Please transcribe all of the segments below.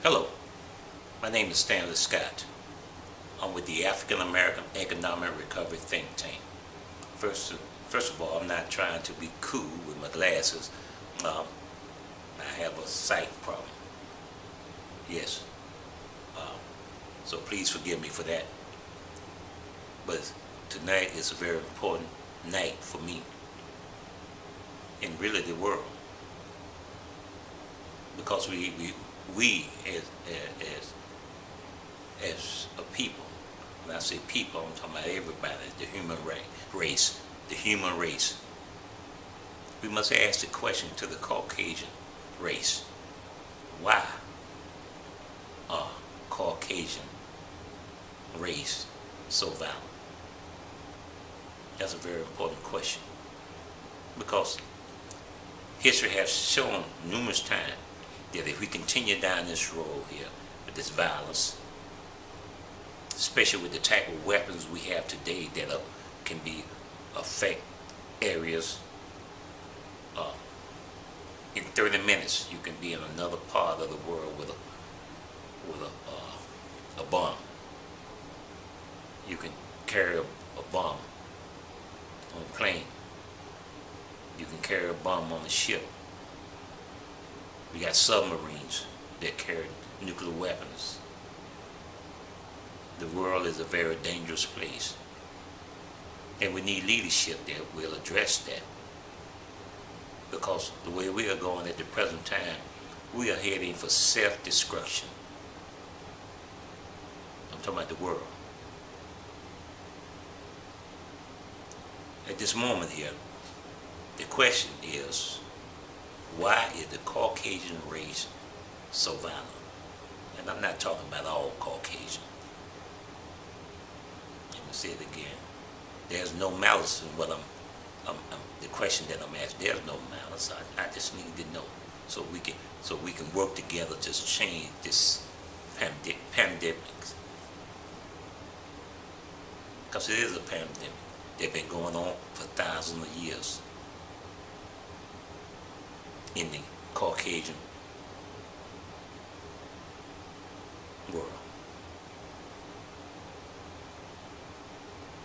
Hello, my name is Stanley Scott. I'm with the African American Economic Recovery Think Tank. First of all, I'm not trying to be cool with my glasses. I have a sight problem. Yes. So please forgive me for that. But tonight is a very important night for me and really the world, because we as a people, when I say people, I'm talking about everybody, the human race, we must ask the question to the Caucasian race: why are Caucasian race so violent? That's a very important question, because history has shown numerous times that if we continue down this road here with this violence, especially with the type of weapons we have today that can affect areas, in 30 minutes you can be in another part of the world with a bomb. You can carry a bomb on a plane. You can carry a bomb on a ship. We got submarines that carry nuclear weapons. The world is a very dangerous place, and we need leadership that will address that, because the way we are going at the present time, we are heading for self-destruction. I'm talking about the world. At this moment here, the question is, why is the Caucasian race so violent? And I'm not talking about all Caucasian. Let me say it again. There's no malice in what the question that I'm asking. There's no malice. I just need to know so we can work together to change this pandemic. Because it is a pandemic. They've been going on for thousands of years in the Caucasian world.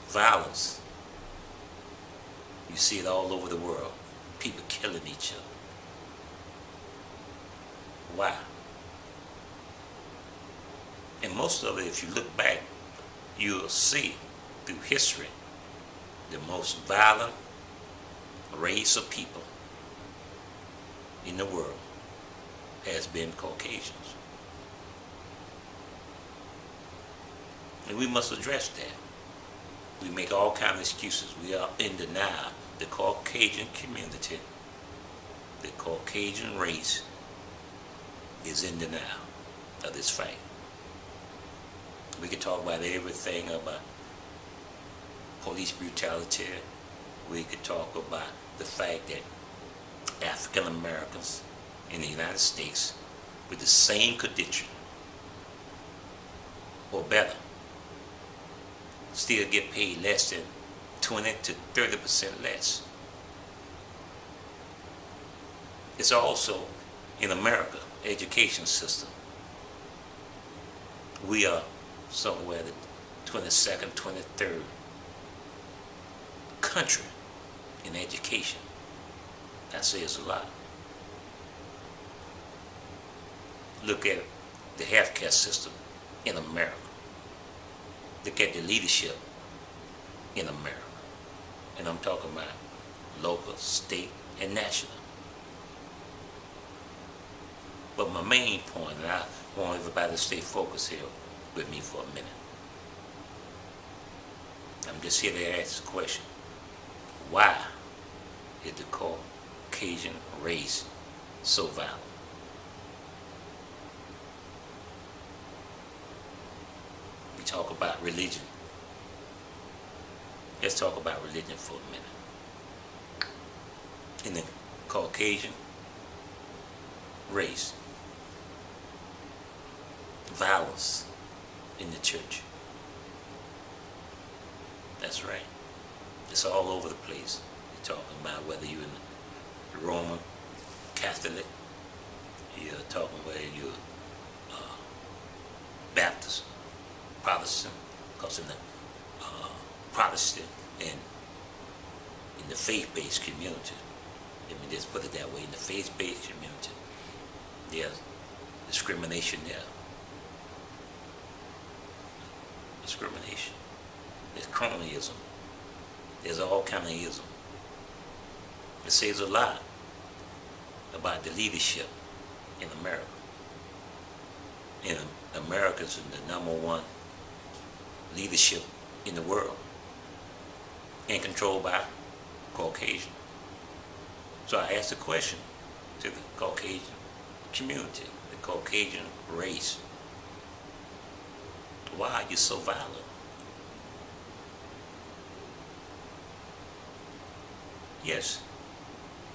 Violence, you see it all over the world. People killing each other. Why? And most of it, if you look back, you'll see through history the most violent race of people in the world has been Caucasians. And we must address that. We make all kinds of excuses. We are in denial. The Caucasian community, the Caucasian race is in denial of this fight. We could talk about everything about police brutality. We could talk about the fact that African Americans in the United States with the same condition or better still get paid less than 20 to 30% less. It's also in America education system. We are somewhere the 22nd, 23rd country in education. That says a lot. Look at the healthcare system in America. Look at the leadership in America. And I'm talking about local, state, and national. But my main point, and I want everybody to stay focused here with me for a minute. I'm just here to ask the question: why is the Caucasian race so violent? We talk about religion. Let's talk about religion for a minute. In the Caucasian race, violence in the church. That's right. It's all over the place. You're talking about whether you're in the Roman Catholic, you're talking whether you're Baptist, Protestant, because in the Protestant and in the faith-based community, let me just put it that way, in the faith-based community, there's discrimination there. Discrimination. There's cronyism. There's all kind of ism. It says a lot about the leadership in America. And America's the #1 leadership in the world and controlled by Caucasian. So I asked a question to the Caucasian community, the Caucasian race. Why are you so violent? Yes,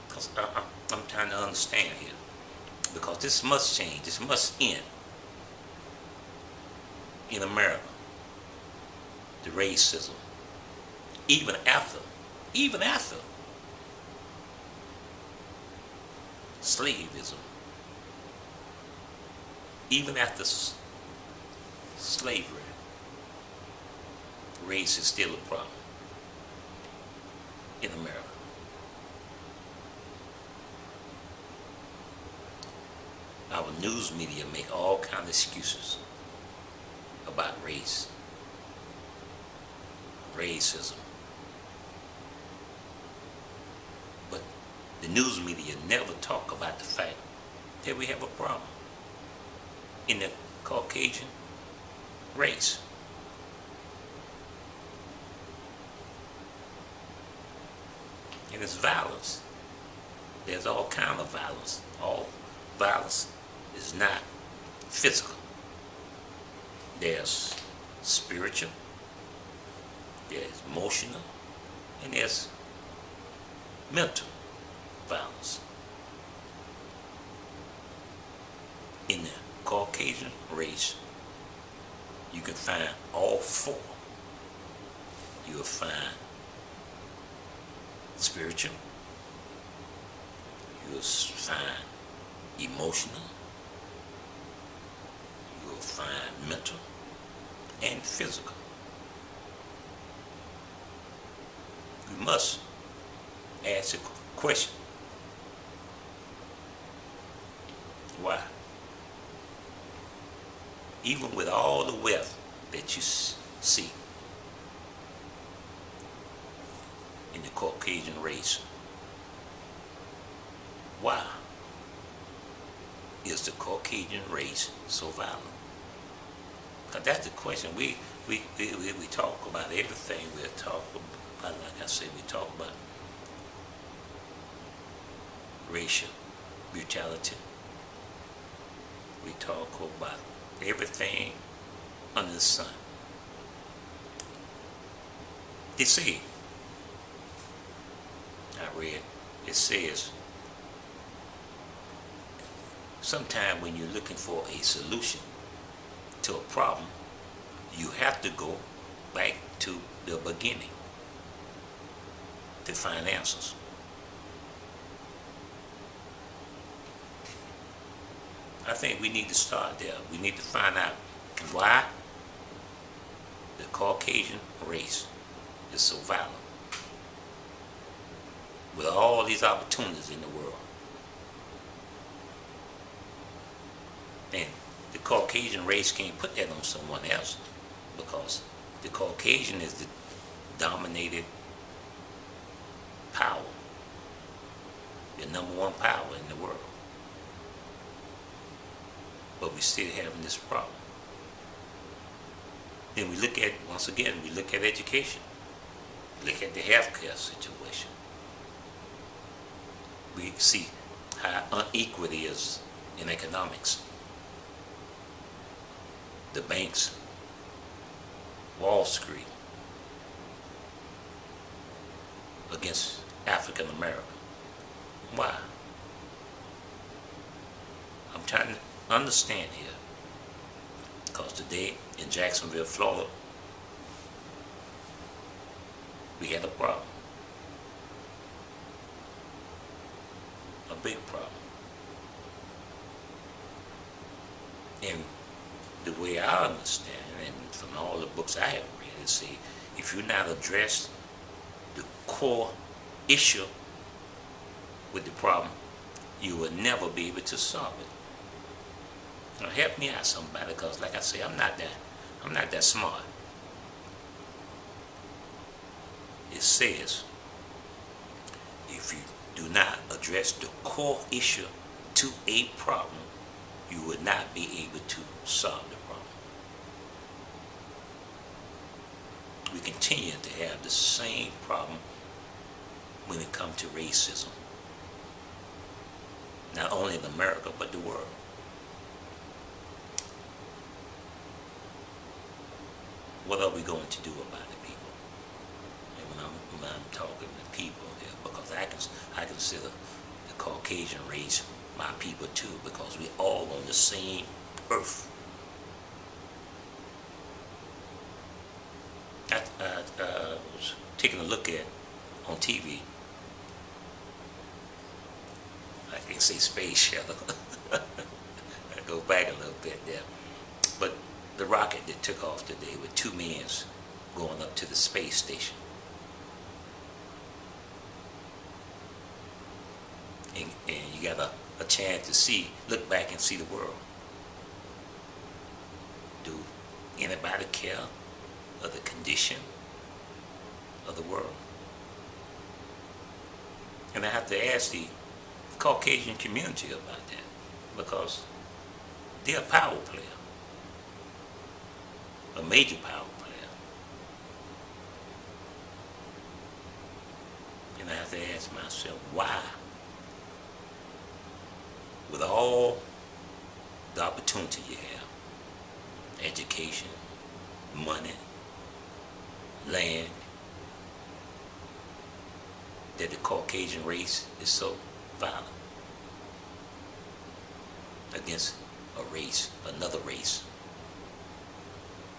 because I'm trying to understand here. Because this must change. This must end in America. The racism. Even after slaveism. Even after slavery. Race is still a problem in America. Our news media make all kinds of excuses about race, racism. But the news media never talk about the fact that we have a problem in the Caucasian race. And it's violence. There's all kinds of violence. All violence is not physical. There's spiritual, there's emotional, and there's mental violence. In the Caucasian race, you can find all four. You'll find spiritual, you'll find emotional, you'll find mental and physical. We must ask a question. Why? Even with all the wealth that you see in the Caucasian race, why is the Caucasian race so violent? Because that's the question. We talk about everything. We talk about, like I said, we talk about racial brutality. We talk about everything under the sun. They say, I read, it says, sometime when you're looking for a solution to a problem, you have to go back to the beginning to find answers. I think we need to start there. We need to find out why the Caucasian race is so violent with all these opportunities in the world. And the Caucasian race can't put that on someone else because the Caucasian is the dominated power, the #1 power in the world. But we still having this problem. Then we look at, once again, we look at education. Look at the healthcare situation. We see how unequal it is in economics. The banks, Wall Street, against African America. Why? I'm trying to understand here. Because today in Jacksonville, Florida, we had a problem. A big problem. And the way I understand it, and from all the books I have read, is say, if you not address the core issue with the problem, you will never be able to solve it. Now help me out, somebody, because like I say, I'm not that smart. It says, if you do not address the core issue to a problem, you will not be able to solve the problem. We continue to have the same problem when it comes to racism. Not only in America, but the world. What are we going to do about it, people? And when I'm talking to people here, because I consider the Caucasian race my people too, because we all on the same earth. I was taking a look at on TV. I can say space shuttle. I go back a little bit there, but the rocket that took off today with 2 men going up to the space station. And you got a chance to look back and see the world. Do anybody care of the condition of the world? And I have to ask the Caucasian community about that, because they're a power player, a major power player. And I have to ask myself, why? With all the opportunity you have, education, money, land, that the Caucasian race is so violent against a race, another race,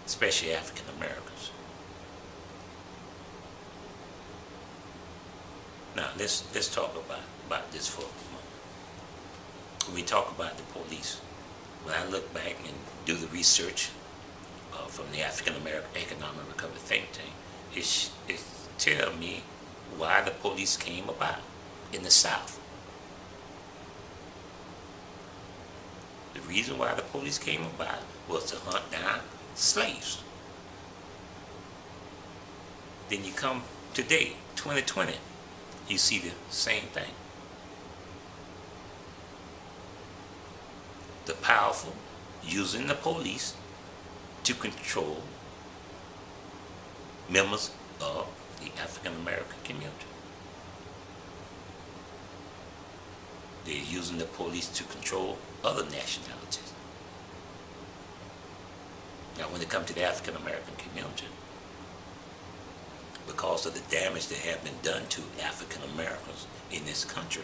especially African Americans. Now let's talk about this for a moment. When we talk about the police, when I look back and do the research from the African American Economic Recovery think tank, it tells me why the police came about in the South. The reason why the police came about was to hunt down slaves. Then you come today, 2020, you see the same thing. The powerful using the police to control members of the African American community. They're using the police to control other nationalities. Now when it comes to the African American community, because of the damage that have been done to African Americans in this country,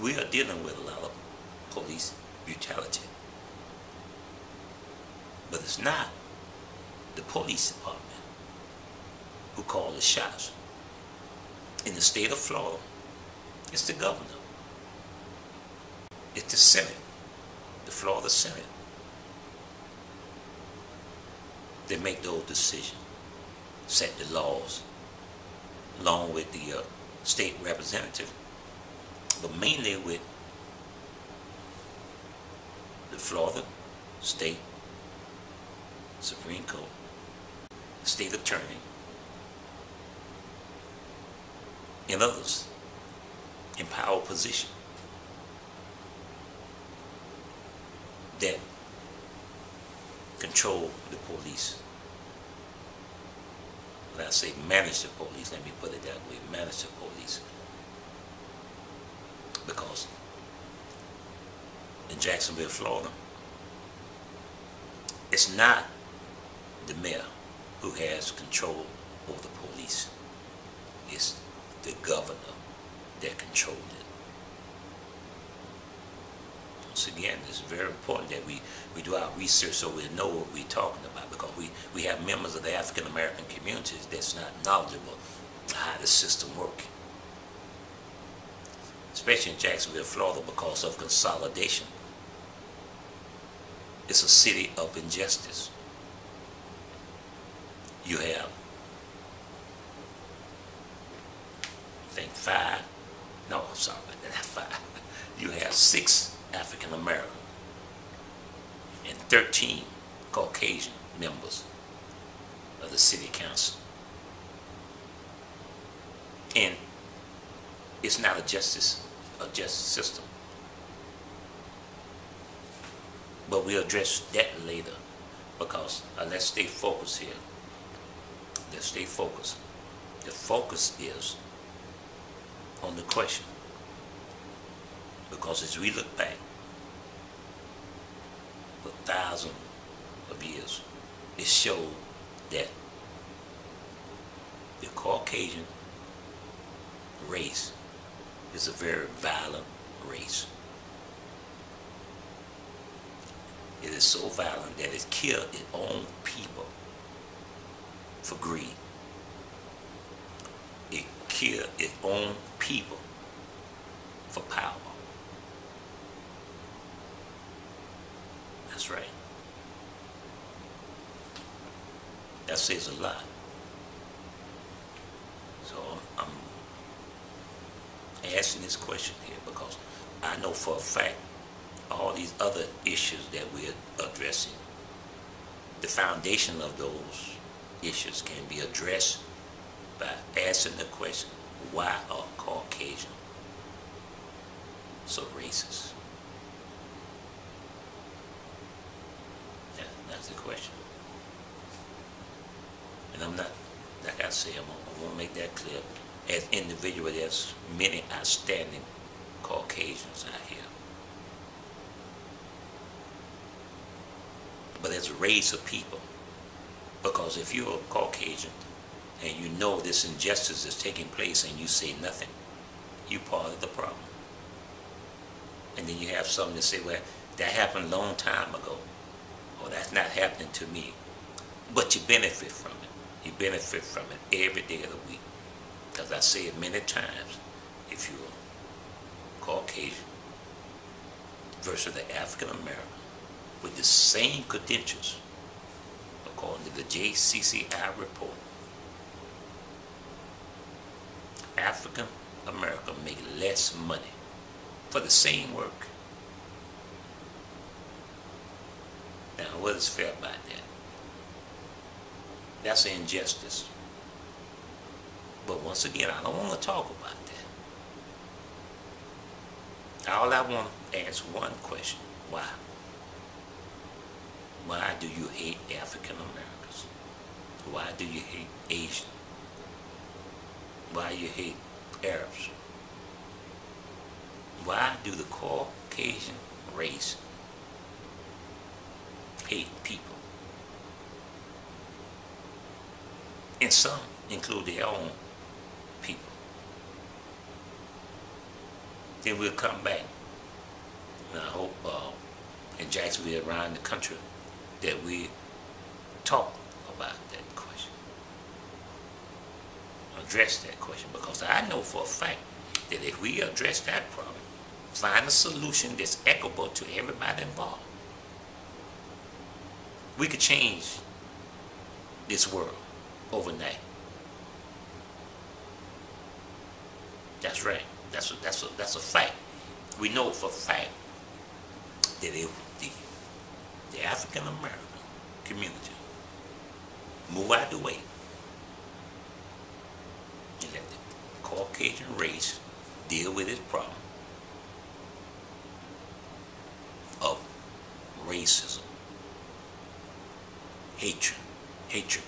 we are dealing with a lot of police brutality. But it's not the police department who call the shots. In the state of Florida, it's the governor. It's the Senate, the Florida Senate. They make those decisions, set the laws, along with the state representative, but mainly with the Florida State Supreme Court, the state attorney, and others in power position that control the police. When I say manage the police, let me put it that way, manage the police. Because in Jacksonville, Florida, it's not the mayor who has control over the police. It's the governor that controls it. Once again, it's very important that we do our research so we know what we're talking about, because we have members of the African American communities that's not knowledgeable how the system works. Especially in Jacksonville, Florida, because of consolidation. It's a city of injustice. You have, I think not five. You have 6 African American and 13 Caucasian members of the city council. And it's not a just system. But we'll address that later, because let's stay focused here. Let's stay focused. The focus is on the question, because as we look back for thousands of years, it showed that the Caucasian race is a very violent race. It is so violent that it killed its own people for greed. It killed its own people for power. That's right. That says a lot. So I'm asking this question here because I know for a fact all these other issues that we're addressing, the foundation of those issues can be addressed by asking the question, why are Caucasians so racist? That's the question. And I'm not, like I say, I want to make that clear. As individuals, there's many outstanding Caucasians out here. But as a race of people, because if you're a Caucasian and you know this injustice is taking place and you say nothing, you're part of the problem. And then you have something to say, well, that happened a long time ago, or that's not happening to me. But you benefit from it. You benefit from it every day of the week. Because I say it many times, if you're Caucasian versus the African American with the same credentials, according to the JCCI report, African American make less money for the same work. Now, what is fair about that? That's an injustice. But once again, I don't want to talk about that. All I want to ask one question: why? Why do you hate African Americans? Why do you hate Asians? Why you hate Arabs? Why do the Caucasian race hate people? And some include their own people. Then we'll come back, and I hope in Jacksonville, around the country, that we talk about that question, address that question, because I know for a fact that if we address that problem, find a solution that's equitable to everybody involved, we could change this world overnight. That's right. That's a fact. We know for a fact that if the African American community move out the way and let the Caucasian race deal with its problem of racism, hatred,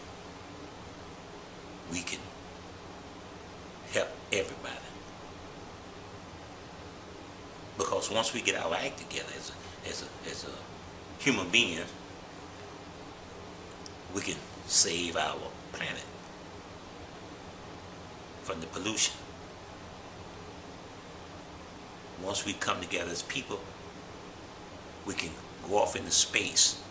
we can help everybody. Because once we get our act together as a human being, we can save our planet from the pollution. Once we come together as people, we can go off into space.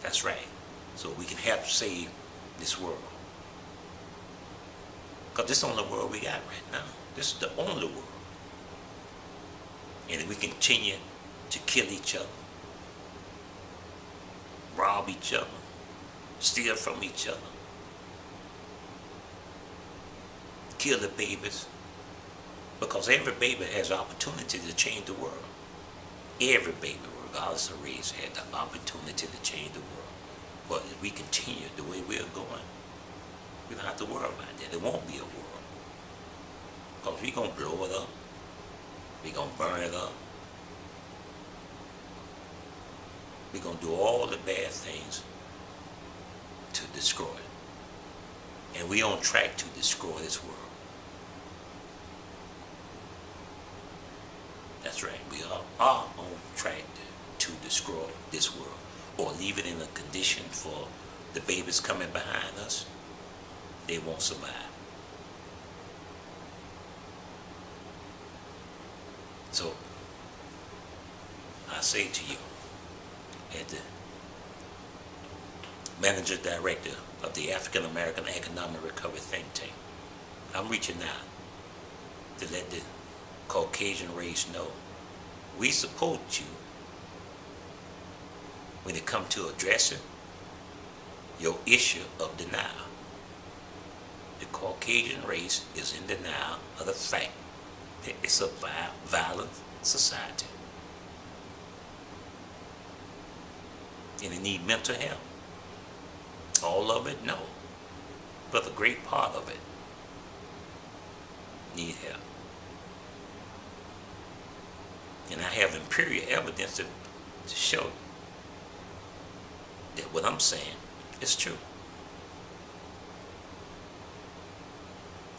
That's right. So we can help save this world. Because this is the only world we got right now. This is the only world. And if we continue to kill each other, rob each other, steal from each other, kill the babies, because every baby has opportunity to change the world. Every baby, regardless of race, had the opportunity to change the world. But if we continue the way we're going, we don't have to worry about that. There won't be a world. Because we're going to blow it up. We're going to burn it up. We're going to do all the bad things to destroy it. And we're on track to destroy this world. That's right. We are on track to destroy this world. Or leave it in a condition for the babies coming behind us. They won't survive. So, I say to you, as the manager director of the African American Economic Recovery think tank, I'm reaching out to let the Caucasian race know we support you when it comes to addressing your issue of denial. The Caucasian race is in denial of the fact that it's a violent society. And it needs mental help. All of it? No. But a great part of it need help. And I have empirical evidence to show that what I'm saying is true.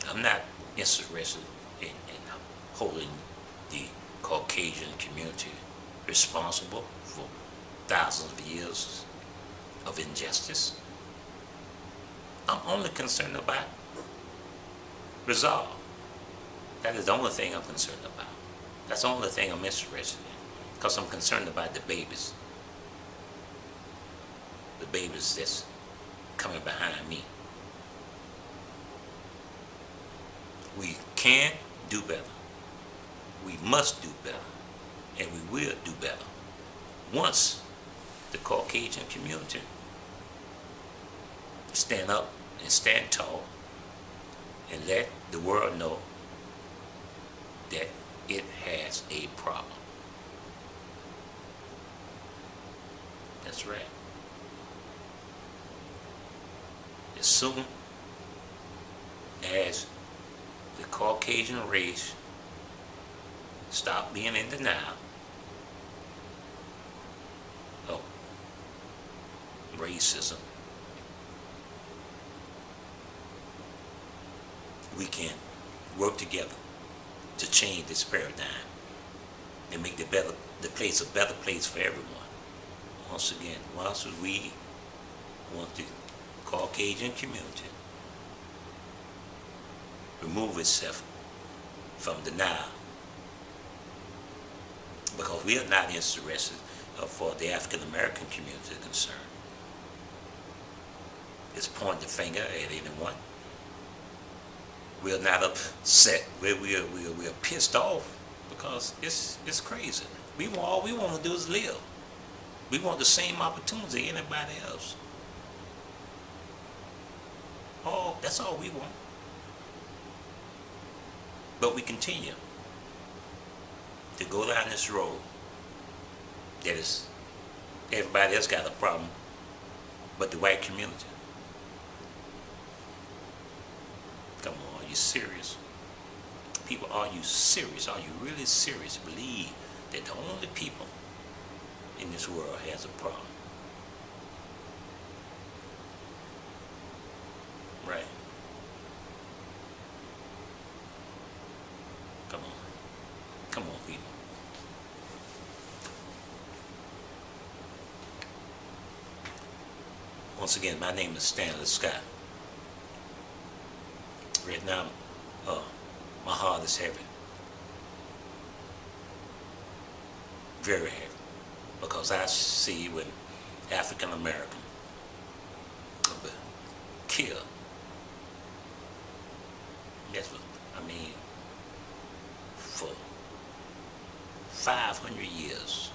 I'm not interested in holding the Caucasian community responsible for thousands of years of injustice. I'm only concerned about resolve. That is the only thing I'm concerned about. That's the only thing I'm interested in. Because I'm concerned about the babies. The babies that's coming behind me. We can do better. We must do better. And we will do better. Once the Caucasian community stand up and stand tall and let the world know that it has a problem. That's right. As soon as the Caucasian race stop being in denial of racism, we can work together to change this paradigm and make the place a better place for everyone. Once again, once we want the Caucasian community remove itself from denial, because we are not interested for the African American community concerned. It's point the finger at anyone. We're not upset. We're pissed off because it's crazy. All we want to do is live. We want the same opportunity as anybody else. Oh, that's all we want. But we continue to go down this road that is everybody else got a problem but the white community. Come on, are you serious? People, are you serious? Are you really serious to believe that the only people in this world has a problem? Right. Come on. Come on, people. Once again, my name is Stanley Scott. Right now, my heart is heavy. Very heavy. Because I see when African American killed. That's what I mean, for 500 years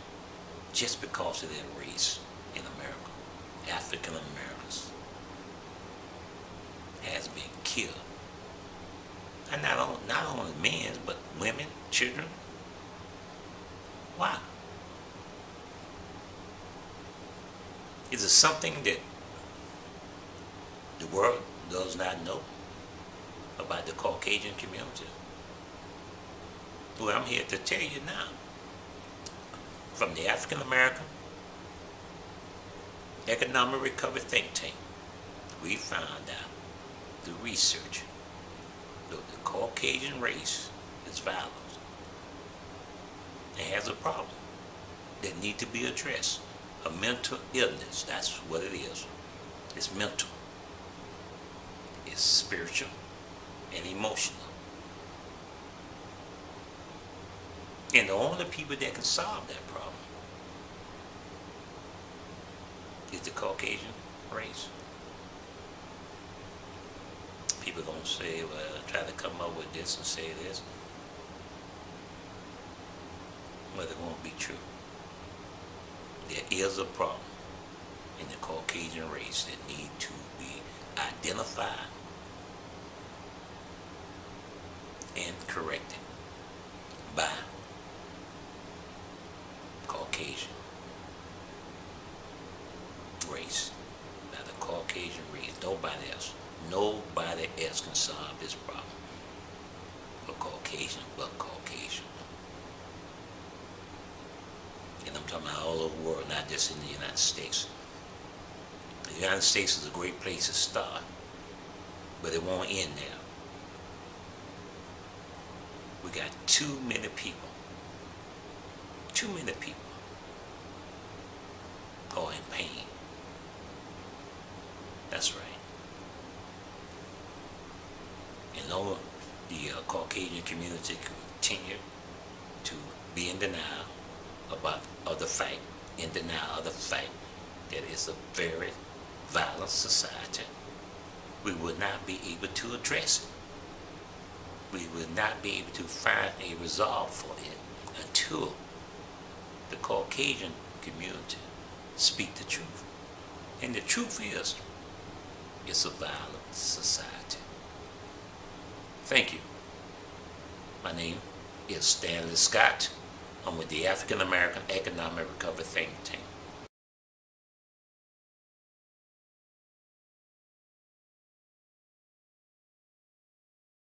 just because of their race in America. African Americans has been killed. And not only men, but women, children. Why? Is it something that the world does not know about the Caucasian community? Well, I'm here to tell you now. From the African American Economic Recovery Think Tank, we found out through research that the Caucasian race is violent and has a problem that needs to be addressed. A mental illness, that's what it is. It's mental, it's spiritual, and emotional. And the only people that can solve that problem is the Caucasian race. People gonna say, well, try to come up with this and say this. Well, it won't be true. There is a problem in the Caucasian race that need to be identified and corrected by Caucasian race, by the Caucasian race. Nobody else. Nobody else can solve this problem for Caucasian but Caucasian. And I'm talking about all over the world, not just in the United States. The United States is a great place to start, but it won't end there. We got too many people are in pain. That's right. And though the Caucasian community continue to be in denial of the fact that it's a very violent society, we will not be able to address it. We will not be able to find a resolve for it until the Caucasian community speak the truth. And the truth is, it's a violent society. Thank you. My name is Stanley Scott. I'm with the African American Economic Recovery Think Tank.